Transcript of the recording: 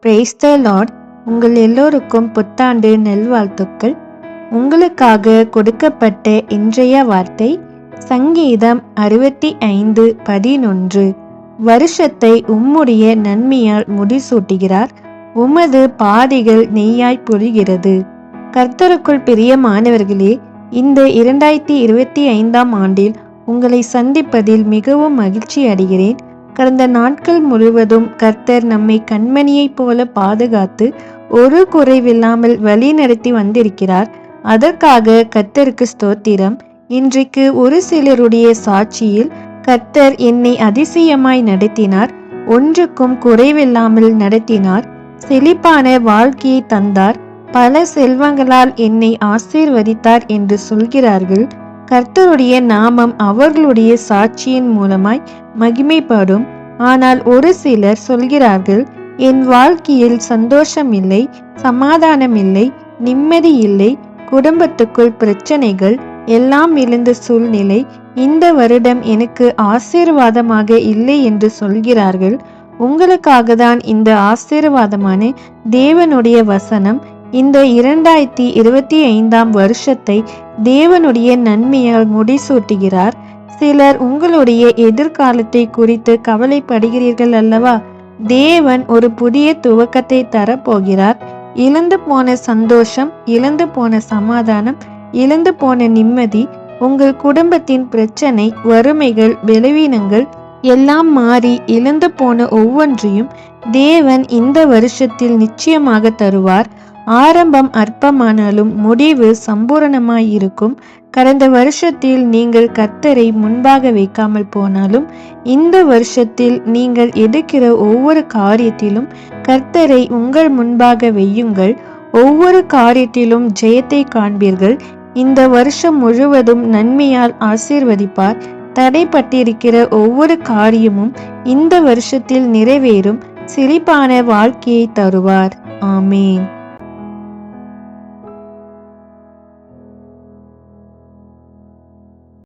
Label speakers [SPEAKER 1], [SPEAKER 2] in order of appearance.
[SPEAKER 1] Praise the Lord. உங்கள் எல்லோருக்கும் புத்தாண்டு நல்வாழ்த்துக்கள். உங்களுக்காக கொடுக்கப்பட்ட இன்றைய வார்த்தை சங்கீதம் 65:11. வருஷத்தை உம்முடைய நன்மையால் முடிசூட்டுகிறார், உமது பாதைகள் நெய்யாய் பொழிகிறது. கர்த்தருக்குள் பிரியமானவர்களே, இந்த 2025ஆம் ஆண்டில் உங்களை சந்திப்பதில் மிகவும் மகிழ்ச்சி அடைகிறேன். கடந்த நாட்கள் முழுவதும் கர்த்தர் நம்மை கண்மணியைப் போல பாதுகாத்து ஒரு குறைவில்லாமல் வழி நடத்தி வந்திருக்கிறார். அதற்காக கர்த்தருக்கு ஸ்தோத்திரம். இன்றைக்கு ஒரு சிலருடைய சாட்சியில் கர்த்தர் என்னை அதிசயமாய் நடத்தினார், ஒன்றுக்கும் குறைவில்லாமல் நடத்தினார், செழிப்பான வாழ்க்கையை தந்தார், பல செல்வங்களால் என்னை ஆசீர்வதித்தார் என்று சொல்கிறார்கள். கர்த்தருடைய நாமம் அவர்களுடைய சாட்சியின் மூலமாய் மகிமைப்படும். ஆனால் ஒரு சிலர் சொல்கிறார்கள், என் வாழ்க்கையில் சந்தோஷம் இல்லை, சமாதானம் இல்லை, நிம்மதி இல்லை, குடும்பத்துக்குள் பிரச்சனைகள், எல்லாம் இழந்த சூழ்நிலை, இந்த வருடம் எனக்கு ஆசீர்வாதமாக இல்லை என்று சொல்கிறார்கள். உங்களுக்காக தான் இந்த ஆசீர்வாதமான தேவனுடைய வசனம். இந்த 2025ஆம் வருஷத்தை தேவனுடைய நன்மையால் முடிசூட்டுகிறார். சிலர் உங்களுடைய எதிர்காலத்தை குறித்து கவலைப்படுகிறீர்கள் அல்லவா? தேவன் ஒரு புதிய துவக்கத்தை தரப்போகிறார். இழந்து போன சந்தோஷம், இழந்து போன சமாதானம், இழந்து போன நிம்மதி, உங்கள் குடும்பத்தின் பிரச்சனை, வறுமைகள், பலவீனங்கள் எல்லாம் மாறி இழந்து போன ஒவ்வொன்றையும் தேவன் இந்த வருஷத்தில் நிச்சயமாக தருவார். ஆரம்பம் அற்பமானாலும் முடிவு சம்பூரணமாயிருக்கும். கடந்த வருஷத்தில் நீங்கள் கர்த்தரை முன்பாக வைக்காமல் போனாலும் இந்த வருஷத்தில் நீங்கள் எடுக்கிற ஒவ்வொரு காரியத்திலும் கர்த்தரை உங்கள் முன்பாக வையுங்கள். ஒவ்வொரு காரியத்திலும் ஜெயத்தை காண்பீர்கள். இந்த வருஷம் முழுவதும் நன்மையால் ஆசீர்வதிப்பார். தடைப்பட்டிருக்கிற ஒவ்வொரு காரியமும் இந்த வருஷத்தில் நிறைவேறும். செழிப்பான வாழ்க்கையை தருவார். ஆமேன்.